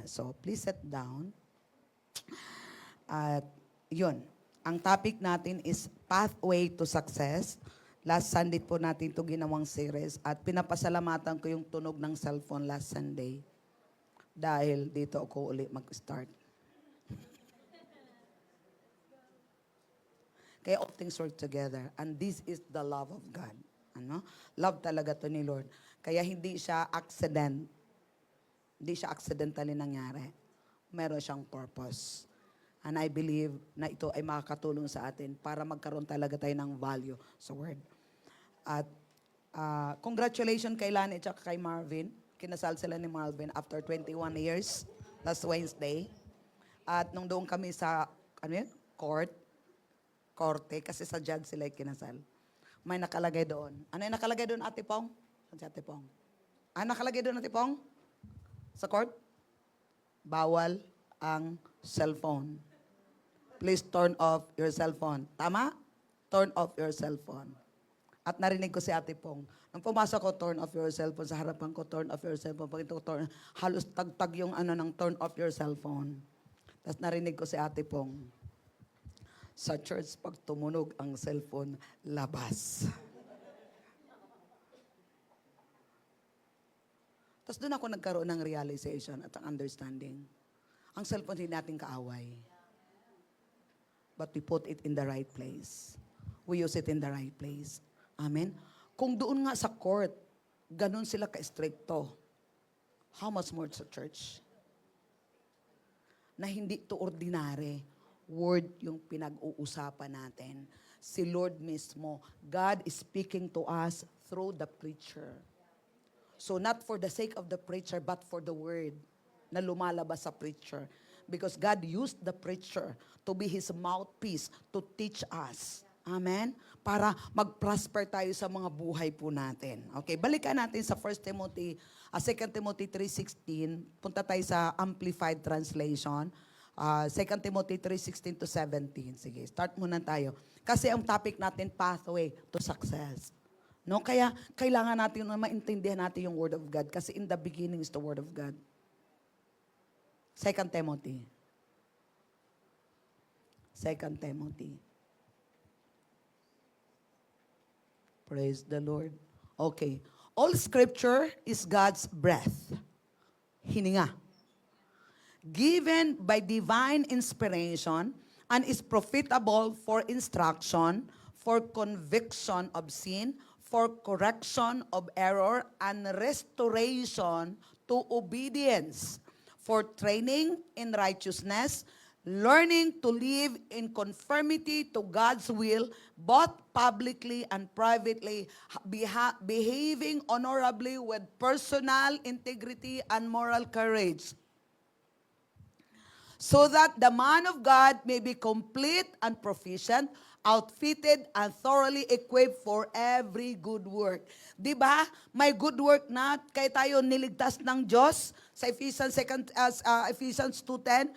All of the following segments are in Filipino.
So, please sit down. At yun, ang topic natin is Pathway to Success. Last Sunday po natin ito ginawang series at pinapasalamatan ko yung tunog ng cellphone last Sunday dahil dito ako uli mag-start. Kaya all things work together and this is the love of God. Ano? Love talaga to ni Lord. Kaya hindi siya accident. Hindi siya accidentally nangyari. Meron siyang purpose. And I believe na ito ay makakatulong sa atin para magkaroon talaga tayo ng value sa word. At congratulations kay Lani at kay Marvin. Kinasal sila ni Marvin after 21 years, last Wednesday. At nung doon kami sa korte, kasi sa judge sila kinasal. May nakalagay doon. Ano yung nakalagay doon, Ate Pong? Si Ate Pong. Ano nakalagay doon, Ate Pong? Sa court? Bawal ang cellphone. Please turn off your cellphone. Tama? Turn off your cellphone. At narinig ko si Ate Pong. Nung pumasok ko, turn off your cellphone. Sa harapan ko, turn off your cellphone. Pag ito, halos tagtag yung ng turn off your cellphone. Tapos narinig ko si Ate Pong. Sa church, pag tumunog ang cellphone, labas. Tapos doon ako nagkaroon ng realization at ang understanding. Ang cellphone hindi natin kaaway. But we put it in the right place. We use it in the right place. Amen? Kung doon nga sa court, ganun sila ka-stricto. How much more sa church? Na hindi to ordinary. Word yung pinag-uusapan natin. Si Lord mismo, God is speaking to us through the preacher. So not for the sake of the preacher, but for the word na lumalabas sa preacher. Because God used the preacher to be His mouthpiece to teach us. Amen? Para mag-prosper tayo sa mga buhay po natin. Okay, balikan natin sa 2 Timothy 3:16. Punta tayo sa Amplified Translation. 2 Timothy 3:16 to 17. Sige, start muna tayo. Kasi ang topic natin, pathway to success. No? Kaya kailangan natin na maintindihan natin yung Word of God. Kasi in the beginning is the Word of God. 2 Timothy. 2 Timothy. Praise the Lord. Okay. All Scripture is God's breath. Hininga. Given by divine inspiration and is profitable for instruction, for conviction of sin, for correction of error, and restoration to obedience, for training in righteousness, learning to live in conformity to God's will, both publicly and privately, behaving honorably with personal integrity and moral courage, so that the man of God may be complete and proficient, outfitted and thoroughly equipped for every good work. Diba? May good work na kaya tayo niligtas ng Diyos sa Ephesians 2:10.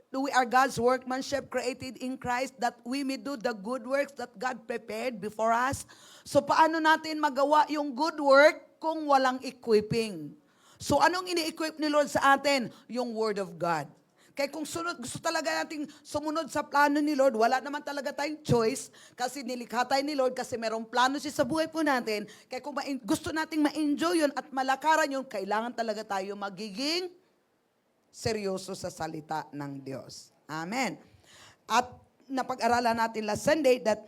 We are God's workmanship created in Christ that we may do the good works that God prepared before us. So paano natin magawa yung good work kung walang equipping? So anong ini-equip ni Lord sa atin? Yung Word of God. Kaya kung gusto talaga nating sumunod sa plano ni Lord, wala naman talaga tayong choice kasi nilikha tayo ni Lord kasi merong plano siya sa buhay po natin. Kaya kung gusto nating ma-enjoy yun at malakaran yun, kailangan talaga tayo magiging seryoso sa salita ng Diyos. Amen. At napag-aralan natin last Sunday that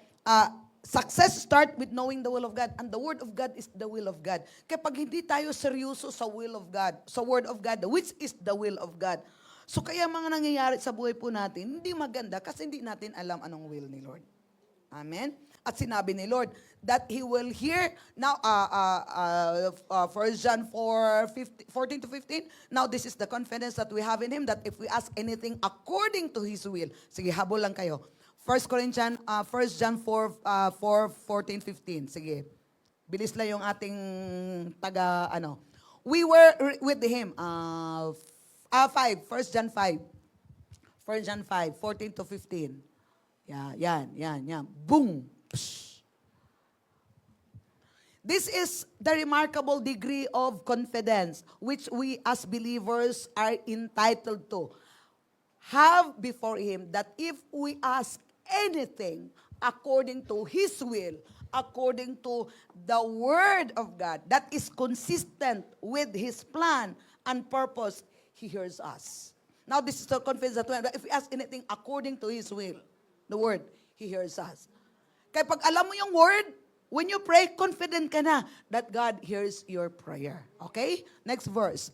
success start with knowing the will of God and the Word of God is the will of God. Kaya pag hindi tayo seryoso sa will of God, sa Word of God, which is the will of God, so kaya mga nangyayari sa buhay po natin, hindi maganda kasi hindi natin alam anong will ni Lord. Amen? At sinabi ni Lord that He will hear, now, 1 John 4:14 to 15, now this is the confidence that we have in Him, that if we ask anything according to His will, sige, habol lang kayo. 1 John 4:14, 15, sige. Bilis lang yung ating We were with Him, 1 John 5. 1 John 5, 14 to 15. Yan. Boom! Psh. This is the remarkable degree of confidence which we as believers are entitled to have before Him, that if we ask anything according to His will, according to the Word of God, that is consistent with His plan and purpose, He hears us. Now, this is the confidence that if we ask anything according to His will, the Word, He hears us. Kaya pag alam mo yung Word, when you pray, confident ka na that God hears your prayer. Okay? Next verse.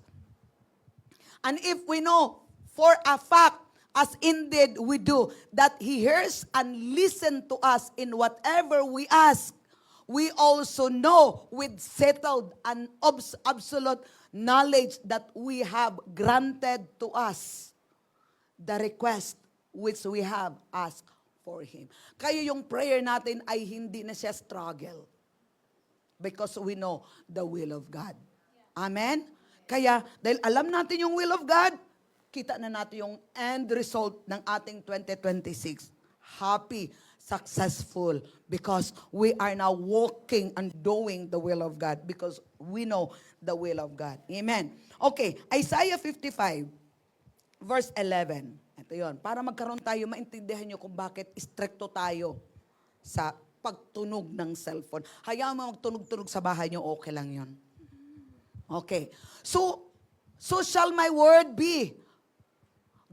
And if we know for a fact, as indeed we do, that He hears and listens to us in whatever we ask, we also know with settled and absolute knowledge that we have granted to us the request which we have asked for Him. Kaya yung prayer natin ay hindi na siya struggle because we know the will of God. Amen? Kaya dahil alam natin yung will of God, kita na natin yung end result ng ating 2026. Happy, successful, because we are now walking and doing the will of God because we know the will of God. Amen. Okay, Isaiah 55, verse 11. Ito yon. Para magkaroon tayo, maintindihan nyo kung bakit stricto tayo sa pagtunog ng cellphone. Hayaan mo magtunog-tunog sa bahay nyo, okay lang yon. Okay. So shall my word be,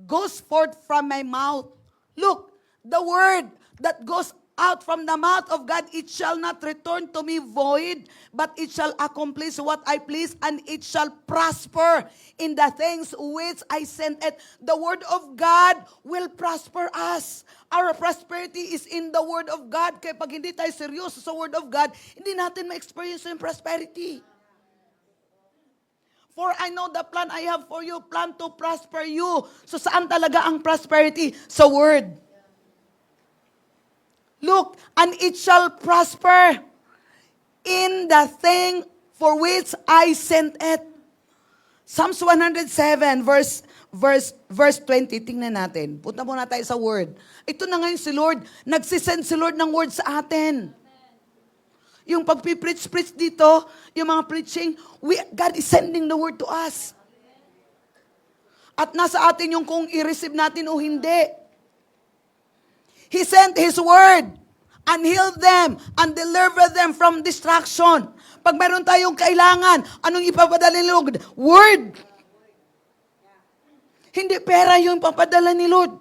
goes forth from my mouth. Look, the word that goes out from the mouth of God, it shall not return to me void, but it shall accomplish what I please, and it shall prosper in the things which I sent it. The word of God will prosper us. Our prosperity is in the word of God. Kaya pag hindi tayo seryoso sa word of God, hindi natin ma-experience yung prosperity. For I know the plan I have for you, plan to prosper you. So saan talaga ang prosperity? Sa word. Look, and it shall prosper in the thing for which I sent it. Psalms 107, verse 20. Tingnan natin. Punta muna tayo sa word. Ito na ngayon si Lord. Nagsisend si Lord ng word sa atin. Yung pagpipreach dito, yung mga preaching, God is sending the word to us. At nasa atin yung kung i-receive natin o hindi. He sent His word and healed them and delivered them from destruction. Pag meron tayong kailangan, anong ipapadala ni Lord? Word. Hindi pera yung ipapadala ni Lord.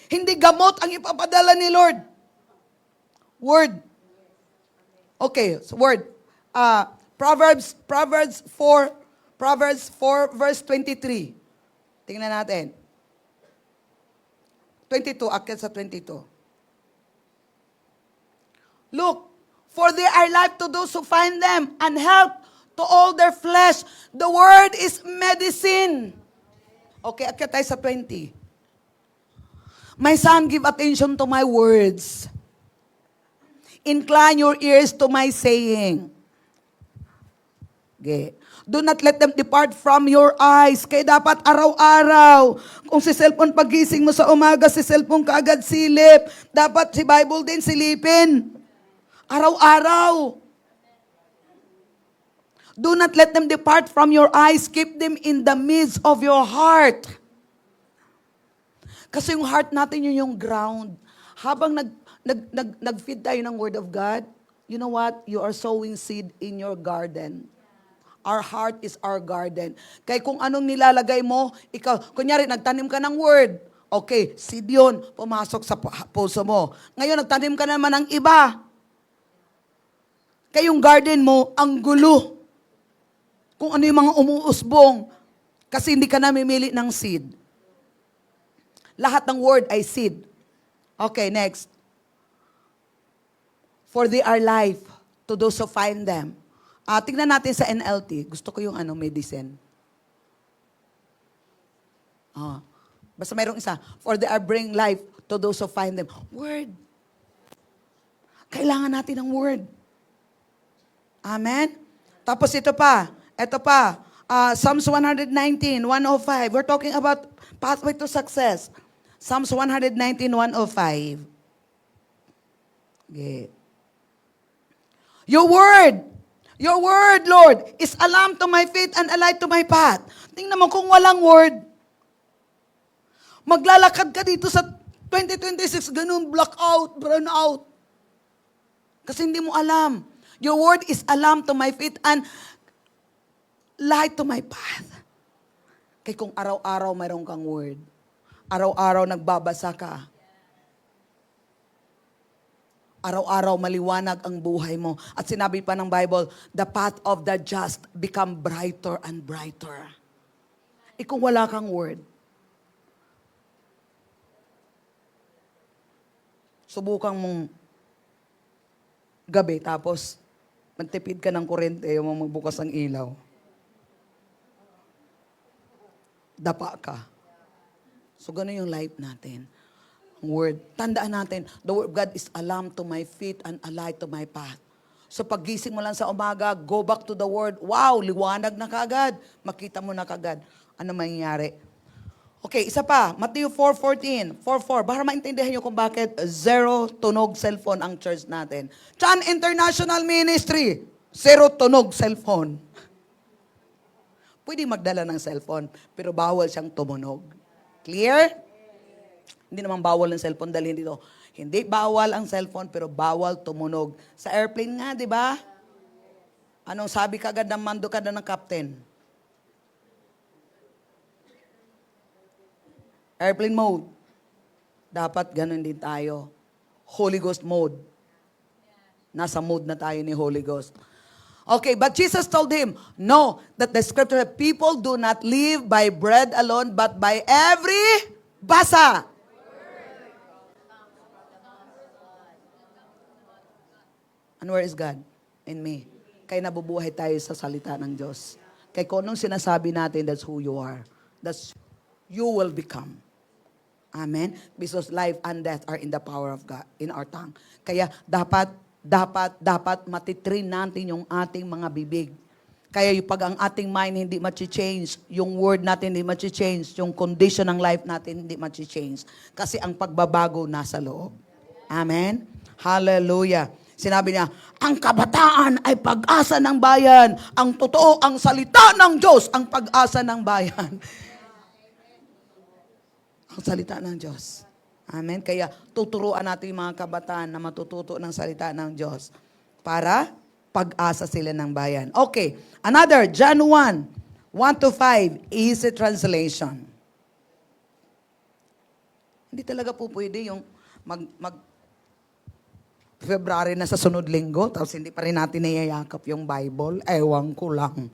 Hindi gamot ang ipapadala ni Lord. Word. Okay, so word. Proverbs 4 verse 23. Tingnan natin. 22, akyat sa 22. Look, for they are life to those who find them, and health to all their flesh. The word is medicine. Okay, akyat tayo sa 20. My son, give attention to my words. Incline your ears to my saying. Okay. Do not let them depart from your eyes. Kaya dapat araw-araw. Kung si cellphone pagising mo sa umaga, si cellphone kaagad silip. Dapat si Bible din silipin. Araw-araw. Do not let them depart from your eyes. Keep them in the midst of your heart. Kasi yung heart natin yun yung ground. Habang nag-feed tayo ng Word of God, you know what? You are sowing seed in your garden. Our heart is our garden. Kaya kung anong nilalagay mo, ikaw, kunyari, nagtanim ka ng Word. Okay, seed yun, pumasok sa puso mo. Ngayon, nagtanim ka naman ng iba. Kaya yung garden mo, ang gulo. Kung ano yung mga umuusbong. Kasi hindi ka namimili ng seed. Lahat ng Word ay seed. Okay, next. For they are life to those who find them. Tingnan natin sa NLT. Gusto ko yung medicine. Basta mayroong isa. For they are bring life to those who find them. Word. Kailangan natin ng word. Amen? Tapos ito pa. Psalms 119, 105. We're talking about pathway to success. Psalms 119, 105. Okay. Your word, Lord, is a lamp to my feet and a light to my path. Tingnan mo kung walang word, maglalakad ka dito sa 2026, ganun, blackout, burnout. Kasi hindi mo alam. Your word is a lamp to my feet and light to my path. Kaya kung araw-araw mayroon kang word, araw-araw nagbabasa ka, araw-araw maliwanag ang buhay mo. At sinabi pa ng Bible, the path of the just become brighter and brighter. Kung wala kang word, subukan mong gabi, tapos magtipid ka ng kuryente, yung magbukas ng ilaw. Dapa ka. So, ganun yung life natin. Word. Tandaan natin, the word of God is a lamp to my feet and a light to my path. So paggising mo lang sa umaga, go back to the word. Wow, liwanag na kagad. Makita mo na kagad. Ano mangyayari? Okay, isa pa. Matthew 4:14. 4:4. Para maintindihan nyo kung bakit zero tunog cellphone ang church natin. Chan International Ministry, zero tunog cellphone. Pwede magdala ng cellphone, pero bawal siyang tumunog. Clear? Hindi naman bawal ang cellphone dalhin dito. Hindi bawal ang cellphone, pero bawal tumunog. Sa airplane nga, di ba? Anong sabi kagad ng mando kada ng captain? Airplane mode. Dapat ganun din tayo. Holy Ghost mode. Nasa mode na tayo ni Holy Ghost. Okay, but Jesus told him, no, that the scripture, people do not live by bread alone, but by every basa. And where is God? In me. Kaya nabubuhay tayo sa salita ng Diyos. Kaya kung anong sinasabi natin, that's who you are. That's you will become. Amen? Because life and death are in the power of God, in our tongue. Kaya dapat matitrain natin yung ating mga bibig. Kaya yung pag ang ating mind hindi change, yung word natin hindi change, yung condition ng life natin hindi change. Kasi ang pagbabago nasa loob. Amen? Hallelujah. Sinabi niya, ang kabataan ay pag-asa ng bayan. Ang totoo, ang salita ng Diyos, ang pag-asa ng bayan. Ang salita ng Diyos. Amen? Kaya tuturuan natin yung mga kabataan na matututo ng salita ng Diyos para pag-asa sila ng bayan. Okay, another, John 1:1-5, easy translation. Hindi talaga po pwede yung February na sa sunod linggo, tapos hindi pa rin natin niyayakap yung Bible. Ewan ko lang.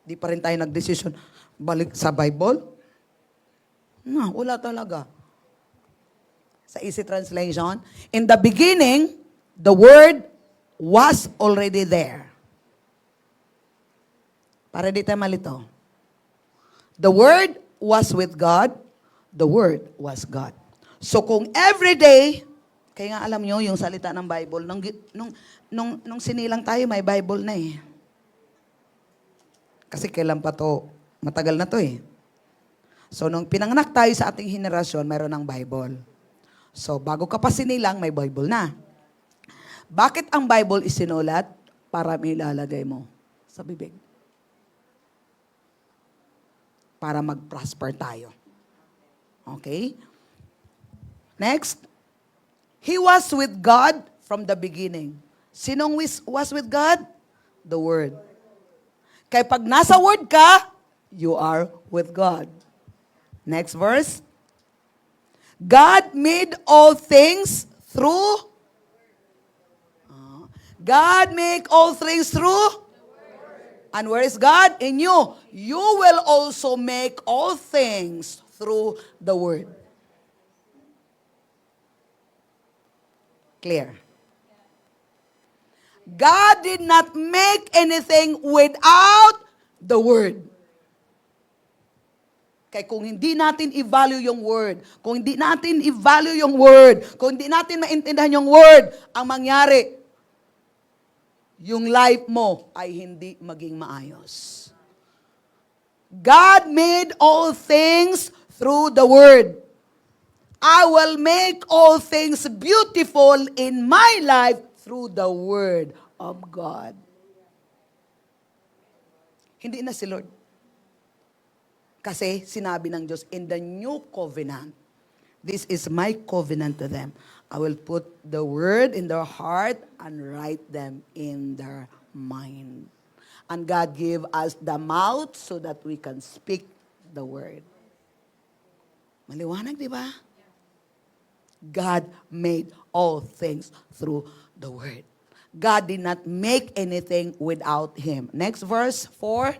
Hindi pa rin tayo nagdesisyon balik sa Bible. Wala talaga. Sa easy translation, in the beginning, the Word was already there. Para di tayo malito. The Word was with God. The Word was God. So kung every day, kaya nga alam nyo, yung salita ng Bible, nung sinilang tayo, may Bible na eh. Kasi kailan pa to? Matagal na to eh. So, nung pinanganak tayo sa ating henerasyon, mayroon ng Bible. So, bago ka pa sinilang, may Bible na. Bakit ang Bible isinulat? Para may ilalagay mo sa bibig. Para mag-prosper tayo. Okay? Next. He was with God from the beginning. Sinong was with God? The Word. Kaya pag nasa Word ka, you are with God. Next verse. God made all things through. God make all things through. And where is God? In you. You will also make all things through the Word. Clear. God did not make anything without the Word. Kaya kung hindi natin i-value yung Word, kung hindi natin i-value yung Word, kung hindi natin maintindihan yung Word, ang mangyari, yung life mo ay hindi maging maayos. God made all things through the Word. I will make all things beautiful in my life through the Word of God. Hindi na si Lord. Kasi sinabi ng Diyos, in the new covenant, this is my covenant to them. I will put the word in their heart and write them in their mind. And God gave us the mouth so that we can speak the word. Maliwanag, di ba? God made all things through the word. God did not make anything without Him. Next verse, 4.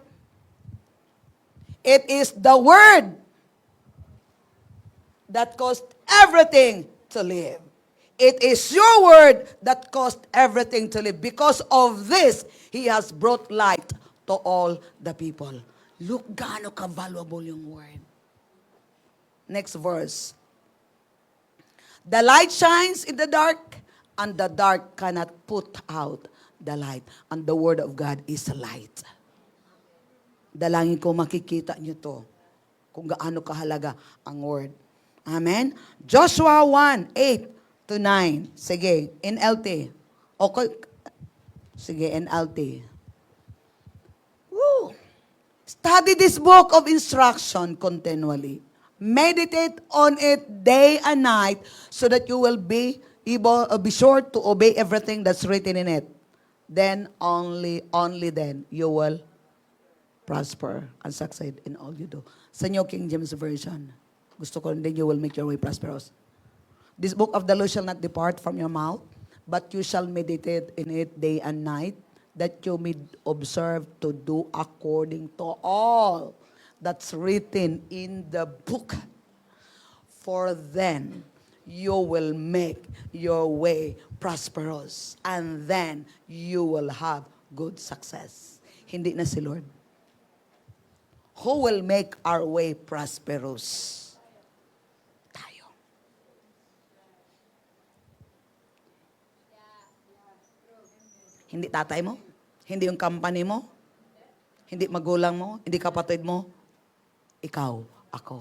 It is the word that caused everything to live. It is your word that caused everything to live. Because of this, He has brought light to all the people. Look, gaano ka-valuable yung word. Next verse. The light shines in the dark, and the dark cannot put out the light. And the word of God is light. Dalangin ko makikita nyo to kung gaano kahalaga ang word. Amen? Joshua 1, 8 to 9. Sige, NLT. Okay. Sige, NLT. Woo! Study this book of instruction continually. Meditate on it day and night so that you will be sure to obey everything that's written in it. Then, only then, you will prosper and succeed in all you do. Sa New King James Version, gusto ko din, you will make your way prosperous. This book of the law shall not depart from your mouth, but you shall meditate in it day and night, that you may observe to do according to all that's written in the book. For then you will make your way prosperous, and then you will have good success. Hindi na si Lord. Who will make our way prosperous? Tayo. Hindi tatay mo? Hindi yung company mo? Hindi magulang mo? Hindi kapatid mo? Ikaw, ako.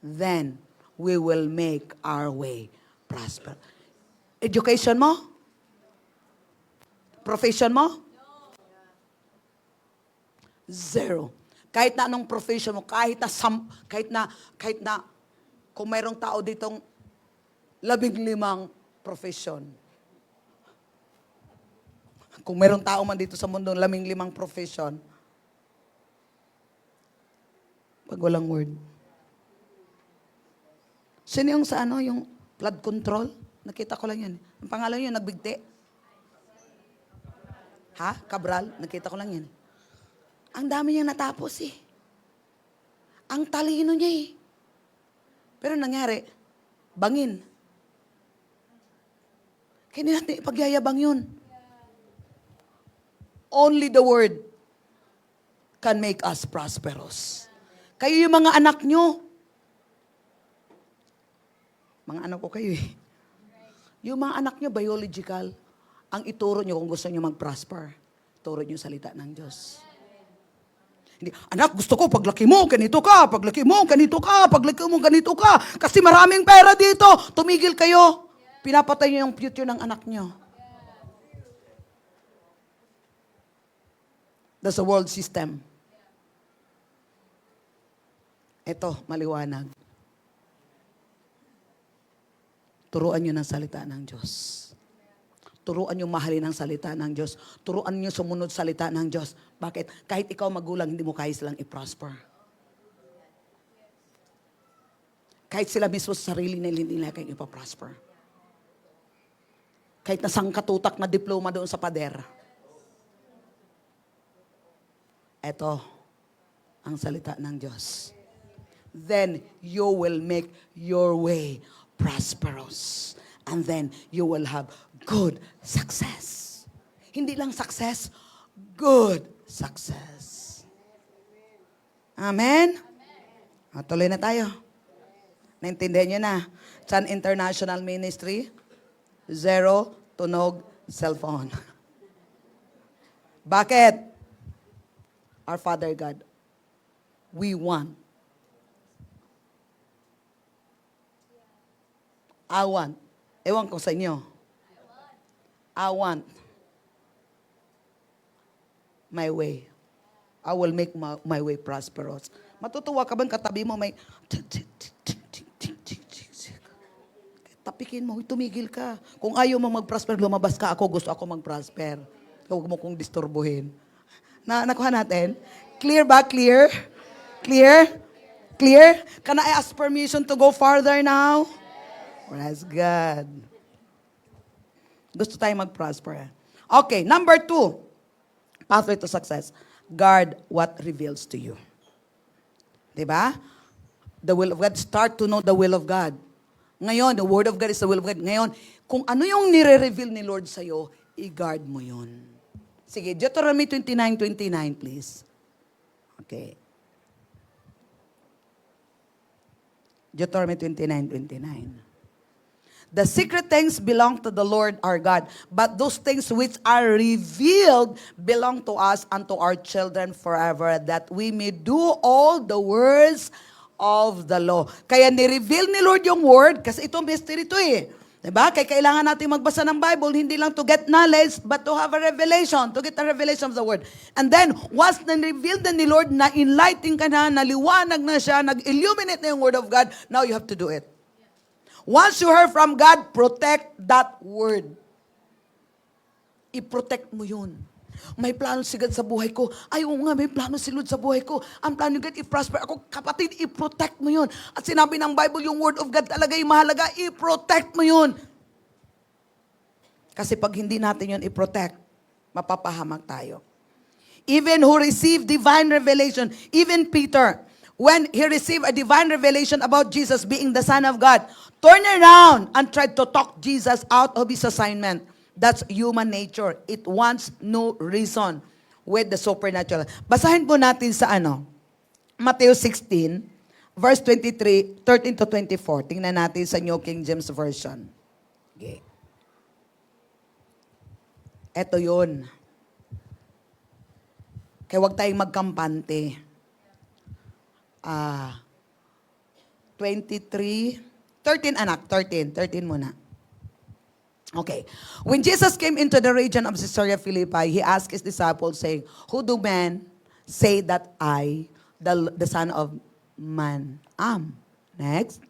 Then, we will make our way prosper. Education mo? Profession mo? Zero. Kahit na anong profession mo, kahit na kung mayroong tao ditong 15 profession. Kung mayroong tao man dito sa mundo 15 profession, pag walang word. Sino yung sa yung flood control? Nakita ko lang yun. Ang pangalan yun, nagbigti. Ha? Cabral? Nakita ko lang yun. Ang dami niyang natapos eh. Ang talino niya eh. Pero nangyari, bangin. Kaya hindi natin ipagyayabang yun. Only the word can make us prosperous. Kayo yung mga anak nyo. Mga anak ko kayo eh. Yung mga anak nyo, biological, ang ituro nyo kung gusto nyo mag-prosper, ituro nyo salita ng Diyos. Hindi, anak, gusto ko, paglaki mo, ganito ka, paglaki mo, ganito ka, paglaki mo, ganito ka. Kasi maraming pera dito. Tumigil kayo. Pinapatay nyo yung future ng anak nyo. That's a world system. Ito, maliwanag. Turuan nyo ng salita ng Diyos. Turuan nyo mahalin ang salita ng Diyos. Turuan nyo sumunod salita ng Diyos. Bakit? Kahit ikaw magulang, hindi mo kaya silang i-prosper. Kahit sila mismo sa sarili nila, hindi nila kayong ipaprosper. Kahit na sangkatutak na diploma doon sa pader. Ito ang salita ng Diyos. Then you will make your way prosperous. And then you will have good success. Hindi lang success, good success. Amen? Tuloy na tayo. Naintindihan nyo na. Chan International Ministry, 0 tunog cellphone. Bakit? Our Father God, we want. I want. Ewan ko sa inyo. I want my way. I will make my way prosperous. Matutuwa ka bang katabi mo may tapikin mo, tumigil ka. Kung ayaw mo mag-prosper, lumabas ka. Gusto ako mag-prosper. Huwag mo kong disturbuhin. Nakuha natin? Clear ba? Clear? Clear? Clear? Can I ask permission to go farther now? Praise God. Gusto tayo mag-prosper. Okay, number 2. Pathway to success. Guard what reveals to you. Diba? The will of God. Start to know the will of God. Ngayon, the Word of God is the will of God. Ngayon, kung ano yung nire-reveal ni Lord sa'yo, i-guard mo yun. Sige, Deuteronomy 29:29, please. Okay. Deuteronomy 29:29. The secret things belong to the Lord our God, but those things which are revealed belong to us and to our children forever, that we may do all the words of the law. Kaya ni-reveal ni Lord yung word, kasi ito mystery ito eh. Diba? Kaya kailangan natin magbasa ng Bible, hindi lang to get knowledge, but to have a revelation, to get a revelation of the word. And then, once na-reveal na ni Lord, na-enlighten ka na, naliwanag na siya, nag-illuminate na yung word of God, now you have to do it. Once you heard from God, protect that word. I-protect mo yun. May plano si God sa buhay ko. Ay, oo nga, may plano si Lord sa buhay ko. Ang plano ni God, i-prosper ako. Kapatid, i-protect mo yun. At sinabi ng Bible, yung word of God talaga yung mahalaga, i-protect mo yun. Kasi pag hindi natin yun i-protect, mapapahamak tayo. Even who received divine revelation, even Peter, when he received a divine revelation about Jesus being the Son of God, turned around and tried to talk Jesus out of his assignment. That's human nature. It wants no reason with the supernatural. Basahin po natin sa Matthew 16, verse 13 to 24. Tingnan natin sa New King James Version. Okay. Ito yun. Kaya huwag tayong magkampante. 13 muna. Okay. When Jesus came into the region of Caesarea Philippi, he asked his disciples, saying, "Who do men say that I, the Son of Man, am?" Next.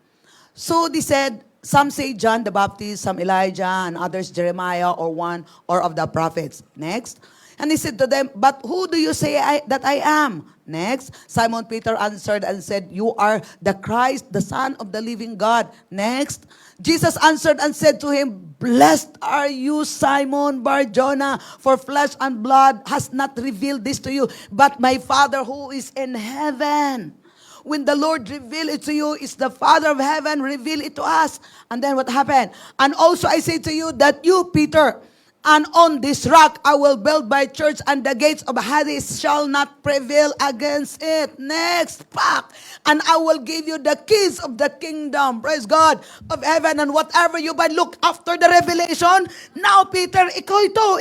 So they said, some say John the Baptist, some Elijah, and others Jeremiah, or one or of the prophets. Next. And he said to them, "But who do you say that I am?" Next. Simon Peter answered and said, "You are the Christ, the Son of the living God." Next. Jesus answered and said to him, "Blessed are you, Simon Bar-Jonah, for flesh and blood has not revealed this to you, but my Father who is in heaven." When the Lord revealed it to you, it's the Father of heaven revealed it to us. And then what happened? "And also I say to you that you, Peter, and on this rock I will build my church, and the gates of Hades shall not prevail against it." Next, back. "And I will give you the keys of the kingdom," praise God, "of heaven, and whatever you bind." Look, after the revelation, now Peter, ikaw ito.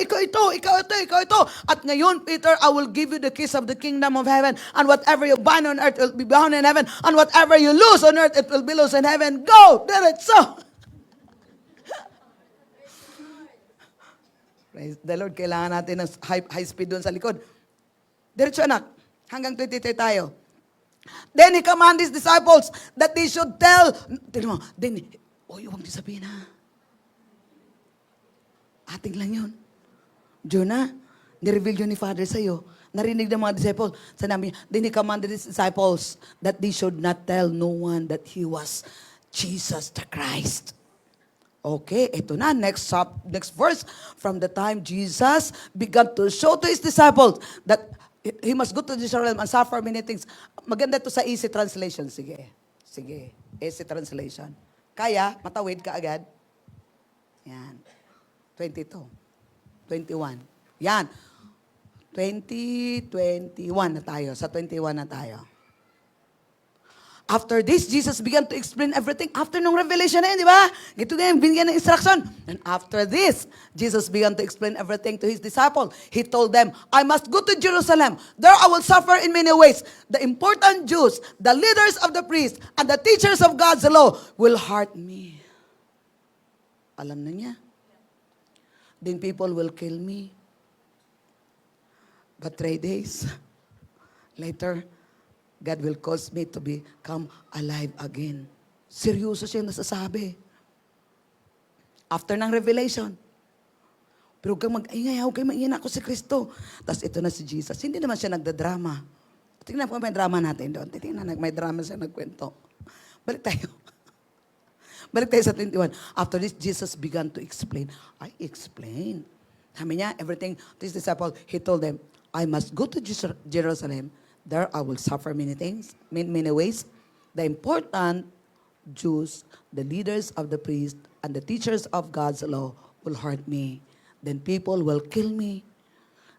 At ngayon, Peter, I will give you the keys of the kingdom of heaven, and whatever you bind on earth will be bound in heaven, and whatever you loose on earth, it will be loose in heaven. Go! Diretso! Praise the Lord, kailangan natin ng high speed doon sa likod. Diretso anak, hanggang 23 tayo. Then he commanded his disciples that they should tell, huwag niyo sabihin ha. Ating lang yun. Jonah, nireveal yun ni Father sa'yo. Narinig ng mga disciples. Sanabi niya, then he commanded his disciples that they should not tell no one that he was Jesus the Christ. Okay, ito na, next verse. From the time Jesus began to show to his disciples that he must go to Jerusalem and suffer many things. Maganda to sa easy translation. Sige, easy translation. Kaya, matawid ka agad. Yan. 22. 21. Yan. 21 na tayo. Sa 21 na tayo. After this, Jesus began to explain everything. After nung revelation na yun, di ba? Gito na yun, binigyan ng instruction. And after this, Jesus began to explain everything to his disciples. He told them, "I must go to Jerusalem. There I will suffer in many ways. The important Jews, the leaders of the priests, and the teachers of God's law will hurt me." Alam na niya. then people will kill me. But 3 days later, God will cause me to become alive again. Seryoso siyang nasasabi. After ng revelation. Pero huwag kang mag-ingay, huwag kang mag-ingay, ako si Kristo. Tapos ito na si Jesus. Hindi naman siya nagdadrama. Tingnan po may drama natin doon. Tingnan, may drama siya nagkwento. Balik tayo. Balik tayo sa 21. After this, Jesus began to explain. I explained. Sabi niya, everything, this disciple, he told them, I must go to Jerusalem. There I will suffer many things, many ways. The important Jews, the leaders of the priests, and the teachers of God's law will hurt me. Then people will kill me.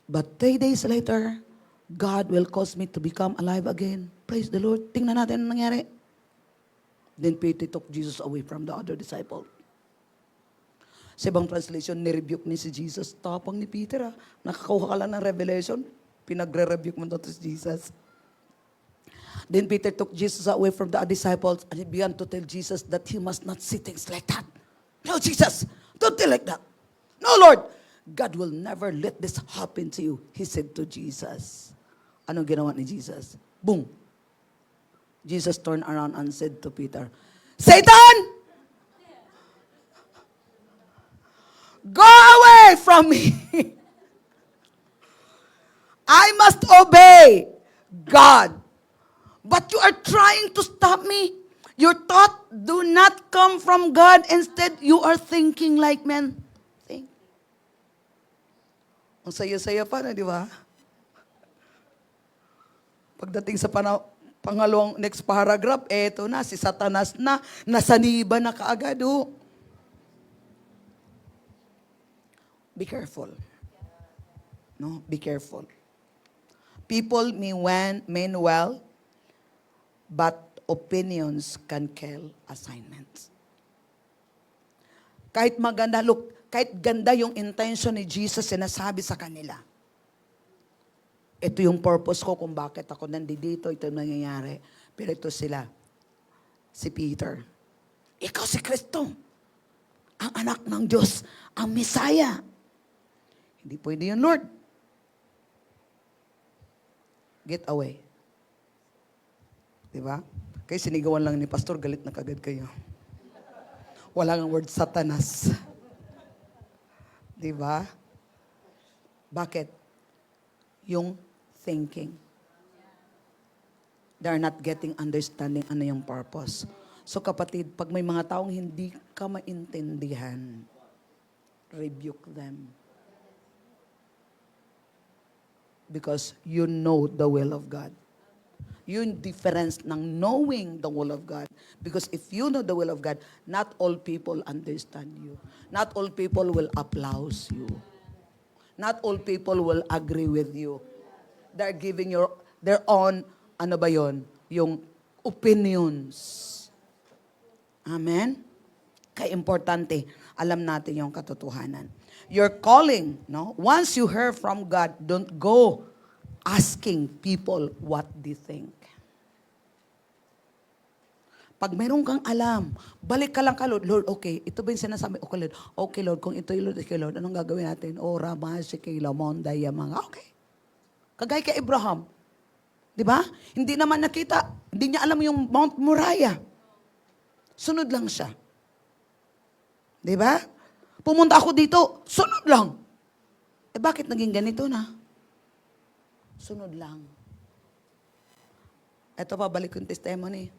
But 3 days later, God will cause me to become alive again. Praise the Lord. Tingnan natin ang nangyari. Then Peter took Jesus away from the other disciple. Sa ibang translation, nirebuke ni si Jesus. Tapang ni Peter, nakakakuha ka lang ng revelation, pinagre-rebuke mo to si Jesus. Then Peter took Jesus away from the disciples and he began to tell Jesus that he must not see things like that. No, Jesus, don't tell like that. No, Lord, God will never let this happen to you, he said to Jesus. Anong ginawa ni Jesus? Boom! Jesus turned around and said to Peter, Satan! Go away from me! I must obey God. But you are trying to stop me. Your thought do not come from God. Instead, you are thinking like men think. Ang saya-saya pa na, di ba? Pagdating sa pangalawang next paragraph, eto na, si Satanas na, nasaniba na kaagad. Oh. Be careful. No, be careful. People mean well, but opinions can kill assignments. Kahit maganda, look, kahit ganda yung intention ni Jesus, sinasabi sa kanila. Ito yung purpose ko kung bakit ako nandito, ito yung nangyayari. Pero ito sila, si Peter. Ikaw si Kristo, ang anak ng Diyos, ang Messiah. Hindi pwede yun, Lord. Get away. Diba? Kaya sinigawan lang ni Pastor, galit na kagad kayo. Wala ng word Satanas. Diba? Bakit? Yung thinking. They're not getting understanding ano yung purpose. So kapatid, pag may mga taong hindi ka maintindihan, rebuke them. Because you know the will of God. Yung difference ng knowing the will of God. Because if you know the will of God, not all people understand you. Not all people will applaud you. Not all people will agree with you. They're giving their own, ano ba yon? Yung opinions. Amen? Kaya importante, alam natin yung katotohanan. Your calling, no? Once you hear from God, don't go asking people what they think. Pag mayroon kang alam, balik ka lang ka, Lord. Lord, okay, ito ba yung sinasabi? Okay, Lord. Okay, Lord, kung ito yung Lord, okay, Lord, anong gagawin natin? Ora, Masikila, Monday, mga, okay. Kagaya kay Abraham. Di ba? Hindi naman nakita. Hindi niya alam yung Mount Moriah. Sunod lang siya. Di ba? Pumunta ako dito, sunod lang. Eh bakit naging ganito na? Sunod lang. Ito pa, balik yung testimony.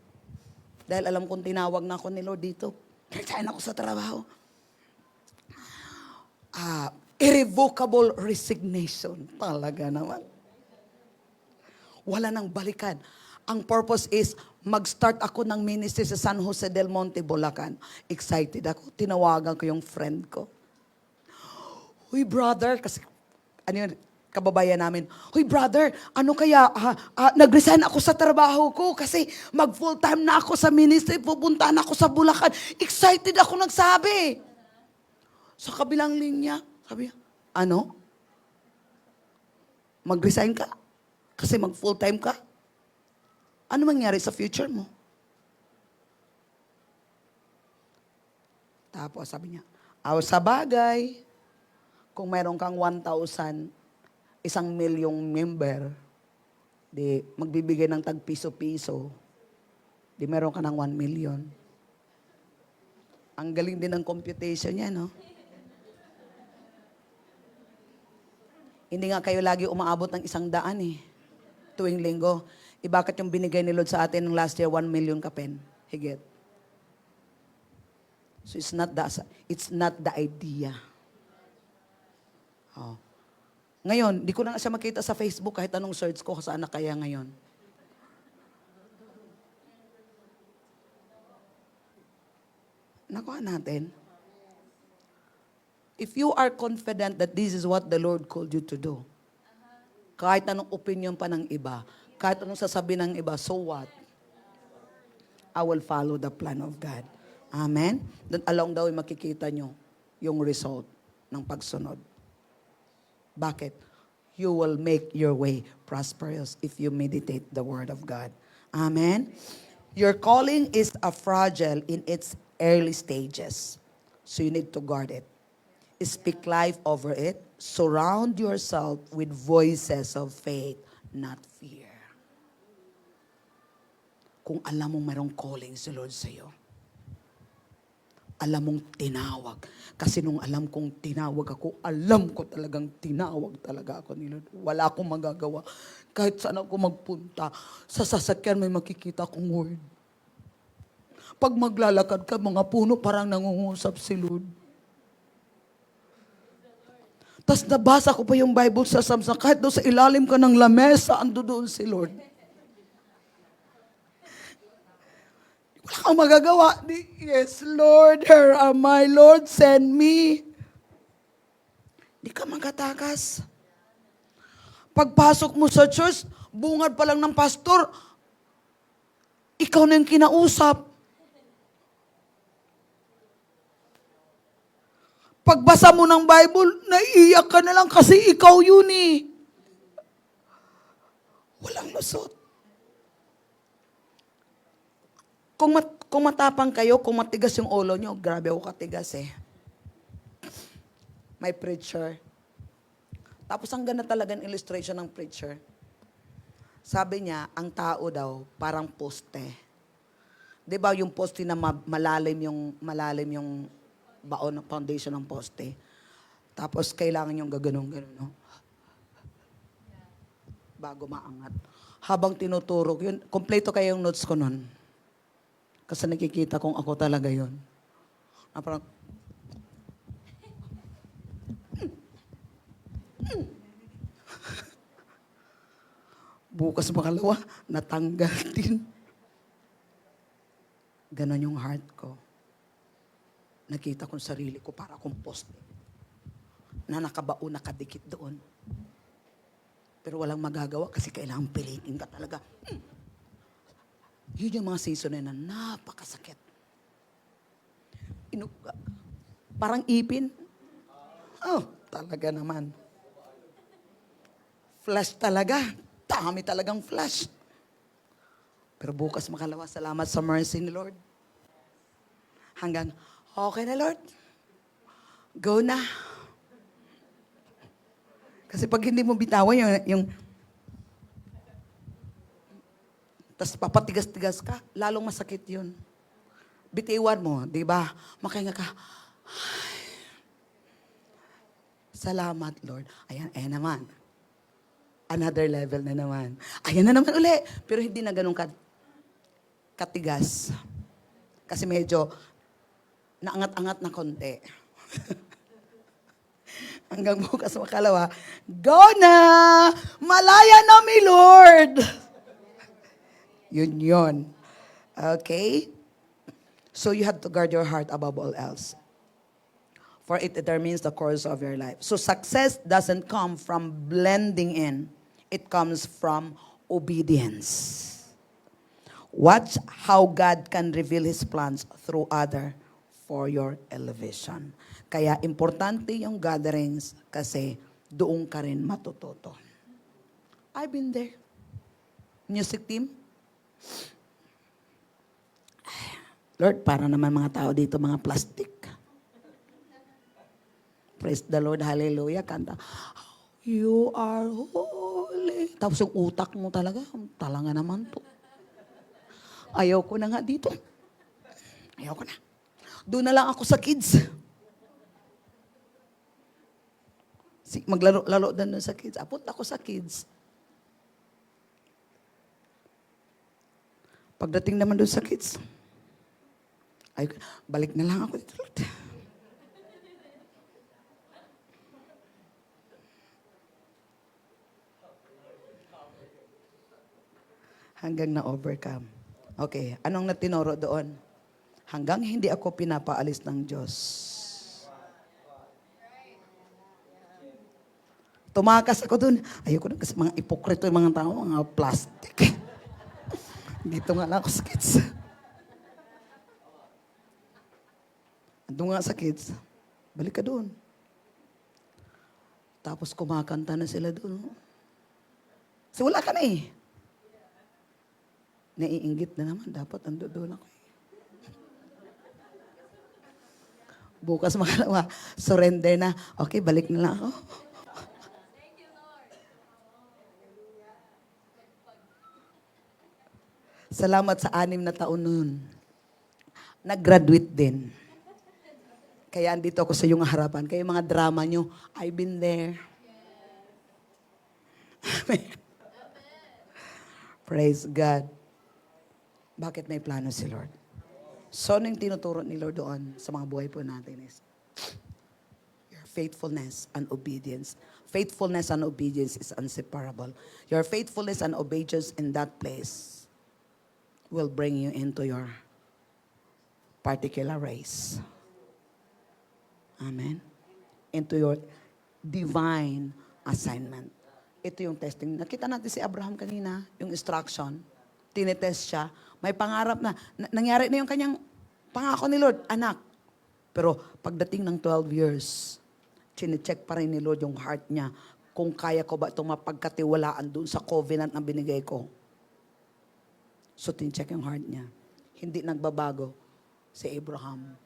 Dahil alam kong tinawag na ako ni Lord dito. Resign ako sa trabaho. Irrevocable resignation. Talaga naman. Wala nang balikan. Ang purpose is, mag-start ako ng ministry sa San Jose del Monte, Bulacan. Excited ako. Tinawagan ko yung friend ko. Huy, brother, kasi, ano yun, kababayan namin, huy, brother, ano kaya, nag-resign ako sa trabaho ko kasi mag-full-time na ako sa ministry, pupunta na ako sa Bulacan. Excited ako nagsabi. Sa kabilang linya, sabi niya, ano? Mag-resign ka? Kasi mag-full-time ka? Ano mangyari sa future mo? Tapos sabi niya, sa bagay, Kung meron kang 1,000, 1,000,000 member, di magbibigay ng tag-piso-piso, di meron ka ng 1,000,000. Ang galing din ng computation niya, no? Hindi nga kayo lagi umaabot ng 100 eh, tuwing linggo. Bakit yung binigay ni Lord sa atin ng last year, 1,000,000 kapen? Higit. So it's not the idea. Oh. Ngayon, di ko na nga siya makita sa Facebook kahit anong search ko, saan na kaya ngayon. Nakuha natin. If you are confident that this is what the Lord called you to do, kahit anong opinion pa ng iba, kahit anong sasabihin ng iba, so what? I will follow the plan of God. Amen? Then along daw makikita nyo yung result ng pagsunod. Bakit? You will make your way prosperous if you meditate the Word of God. Amen? Your calling is a fragile in its early stages. So you need to guard it. Speak life over it. Surround yourself with voices of faith, not fear. Kung alam mong mayroong calling si Lord sa'yo, alam mong tinawag. Kasi nung alam kong tinawag ako, alam ko talagang tinawag talaga ako ni Lord. Wala akong magagawa. Kahit saan ako magpunta, sa sasakyan may makikita akong word. Pag maglalakad ka, mga puno, parang nangungusap si Lord. Tapos nabasa ko pa yung Bible sa Psalms, kahit doon sa ilalim ka ng lamesa, ando doon si Lord. Wala kang magagawa. Yes, Lord, here am I. Lord, send me. Di ka magatakas. Pagpasok mo sa church, bungad pa lang ng pastor, ikaw na yung kinausap. Pagbasa mo ng Bible, naiiyak ka na lang kasi ikaw yun eh. Walang lusot. Kung matapang kayo, kung matigas yung ulo nyo, grabe ako katigas eh. May preacher. Tapos ang ganda talaga ng illustration ng preacher. Sabi niya, ang tao daw, parang poste. Di ba yung poste na malalim yung baon ng foundation ng poste. Tapos kailangan yung gaganong-ganon, no? Bago maangat. Habang tinuturok yun, kompleto kayo yung notes ko nun. Kasi nakikita kong ako talaga yun. Na parang, bukas makalawa, natanggal din. Ganon yung heart ko. Nakita kong sarili ko para akong poste. Na nakabao, nakadikit doon. Pero walang magagawa kasi kailangan pilitin ka talaga. Yun yung mga season na napakasakit. Parang ipin. Oh, talaga naman. Flash talaga. Dami talagang flash. Pero bukas makalawa, salamat sa mercy ni Lord. Hanggang, okay na Lord. Go na. Kasi pag hindi mo bitawan yung tas papatigas-tigas ka, lalong masakit yun. Bitiwan mo, di ba? Makahinga ka. Ay, salamat, Lord. Ayan naman. Another level na naman. Ayan na naman uli. Pero hindi na ganun katigas. Kasi medyo naangat-angat na konti. Hanggang bukas makalawa, go na! Malaya na mi, Lord! Yun. Okay? So you have to guard your heart above all else. For it determines the course of your life. So success doesn't come from blending in. It comes from obedience. Watch how God can reveal His plans through other for your elevation. Kaya importante yung gatherings kasi doon ka rin matututo. I've been there. Music team. Lord, para naman mga tao dito, mga plastic. Praise the Lord, hallelujah. Kanta, you are holy. Tapos yung utak mo talaga, talaga naman to. Ayaw ko na nga dito. Ayaw ko na. Doon na lang ako sa kids. Maglaro-laro doon sa kids. Apunta ako sa kids. Pagdating naman doon sa kids, ay, balik na lang ako dito, Lord. Hanggang na-overcome. Okay, anong natinoro doon? Hanggang hindi ako pinapaalis ng Diyos. Tumakas ako doon. Ayoko na kasi mga ipokrito yung mga tao, mga plastic. Dito nga lang ako sa kids. Doon nga sa kids, balik ka doon. Tapos kumakanta na sila doon. Kasi wala ka na eh. Naiinggit na naman, dapat ando doon ako. Bukas makalawa, surrender na. Okay, balik na lang ako. Salamat sa 6 na taon noon. Nag-graduate din. Kaya andito ako sa iyong harapan. Kaya mga drama nyo, I've been there. Amen. Praise God. Bakit may plano si Lord? So, ano yung tinuturo ni Lord doon sa mga buhay po natin is your faithfulness and obedience. Faithfulness and obedience is inseparable. Your faithfulness and obedience in that place will bring you into your particular race. Amen? Into your divine assignment. Ito yung testing. Nakita natin si Abraham kanina, yung instruction. Tinetest siya. May pangarap na. Nangyari na yung kanyang pangako ni Lord, anak. Pero pagdating ng 12 years, chinecheck pa rin ni Lord yung heart niya kung kaya ko ba itong mapagkatiwalaan dun sa covenant na binigay ko. So, tincheck yung heart niya. Hindi nagbabago si Abraham.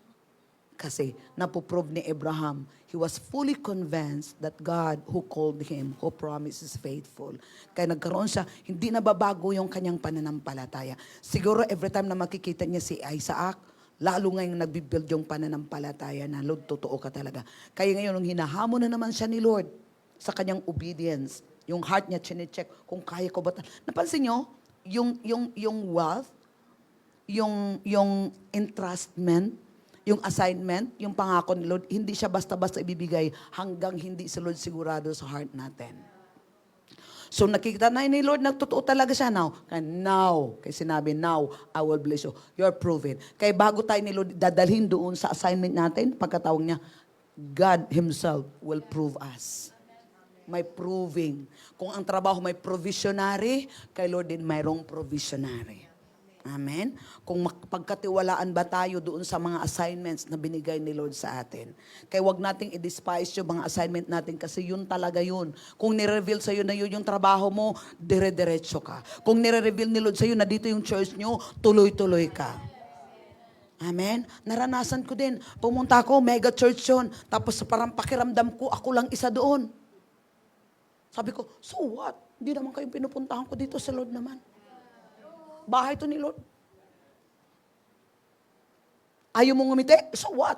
Kasi napoprove ni Abraham, he was fully convinced that God who called him, who promises faithful. Kaya nagkaroon siya, hindi nababago yung kanyang pananampalataya. Siguro every time na makikita niya si Isaac, lalo ngayong nagbibuild yung pananampalataya na, Lord, totoo ka talaga. Kaya ngayon, nung hinahamon na naman siya ni Lord sa kanyang obedience, yung heart niya, chinecheck kung kaya ko ba. Napansin niyo, yung wealth, yung entrustment, yung assignment, yung pangako ni Lord, hindi siya basta-basta ibibigay hanggang hindi si Lord sigurado sa heart natin. So nakikita na ni Lord, nagtotoo talaga siya now. Kaya sinabi, now, I will bless you. You're proven. Kaya bago tayo ni Lord dadalhin doon sa assignment natin, pagkatawag niya, God Himself will prove us. May proving. Kung ang trabaho may provisionary, kay Lord din mayroong provisionary. Amen? Kung pagkatiwalaan ba tayo doon sa mga assignments na binigay ni Lord sa atin. Kaya wag nating i-despise yung mga assignment natin kasi yun talaga yun. Kung nire-reveal sa'yo na yun yung trabaho mo, dire-diretso ka. Kung nire-reveal ni Lord sa'yo na dito yung church nyo, tuloy-tuloy ka. Amen? Naranasan ko din. Pumunta ako, mega church yun. Tapos parang pakiramdam ko, ako lang isa doon. Sabi ko, so what? Hindi naman kayong pinupuntahan ko dito sa Lord naman. Bahay to ni Lord. Ayaw mong ngumiti? So what?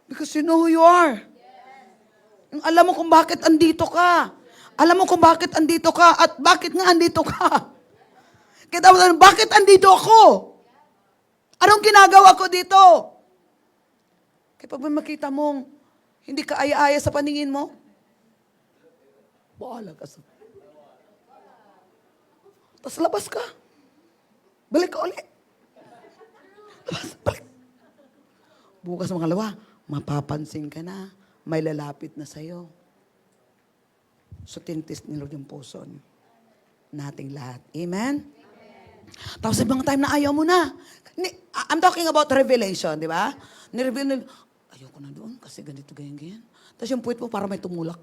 Because you know who you are. Alam mo kung bakit andito ka. Alam mo kung bakit andito ka at bakit nga andito ka. Kaya dapat, bakit andito ako? Anong ginagawa ko dito? Kaya pag makita mong hindi ka aya-aya sa paningin mo, bahala ka sa... Tapos labas ka. Balik ka ulit. Balik. Bukas mga lawa, mapapansin ka na, may lalapit na sa'yo. So, tinitest ni Lord yung puso nating lahat. Amen? Tapos ibang time na ayaw mo na. I'm talking about revelation, di ba? Ni-reveal na, ayoko na doon kasi ganito, ganyan. Tapos yung puwit mo para may tumulak.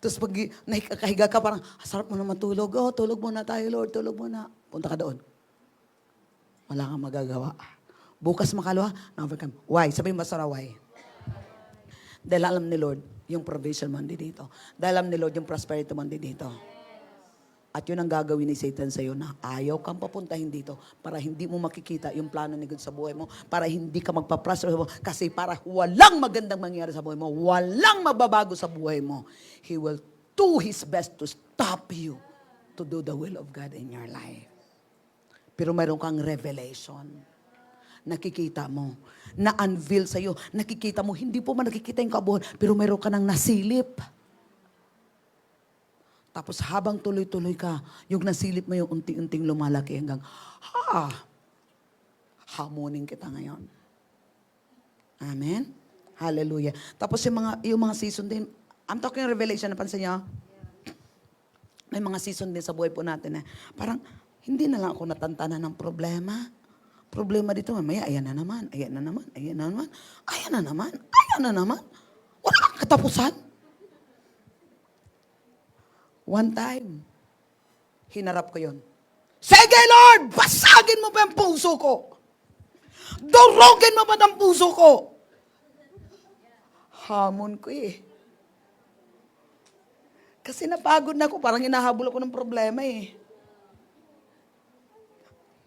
Tapos pag nakikahiga ka, parang, sarap mo na matulog. Oh, tulog muna tayo, Lord. Tulog muna. Punta ka doon. Wala kang magagawa. Bukas makalawa, na-overcome. Why? Sabihin mo sa why. Dahil alam ni Lord yung provision mo dito. Dahil alam ni Lord yung prosperity mo dito. At yun ang gagawin ni Satan sa'yo na ayaw kang papuntahin dito para hindi mo makikita yung plano ni God sa buhay mo, para hindi ka magpa-prosper mo, kasi para walang magandang mangyari sa buhay mo, walang mababago sa buhay mo. He will do His best to stop you to do the will of God in your life. Pero mayroon kang revelation. Nakikita mo, na-unveil sa'yo, nakikita mo, hindi po man nakikita yung kabuhan, pero mayroon ka nang nasilip. Tapos habang tuloy-tuloy ka, yung nasilip mo yung unti-unting lumalaki hanggang, hamunin kita ngayon. Amen? Hallelujah. Tapos yung mga season din, I'm talking Revelation, napansin niyo? May mga season din sa buhay po natin parang hindi na lang ako natantanan ng problema. Problema dito, mamaya, ayan na naman, ayan na naman, ayan na naman, ayan na naman, ayan na naman. Wala kang katapusan. One time, hinarap ko yun. Sige Lord, basagin mo pa ang puso ko. Durugin mo pa ang puso ko. Hamon ko Kasi napagod na ako, parang hinahabol ako ng problema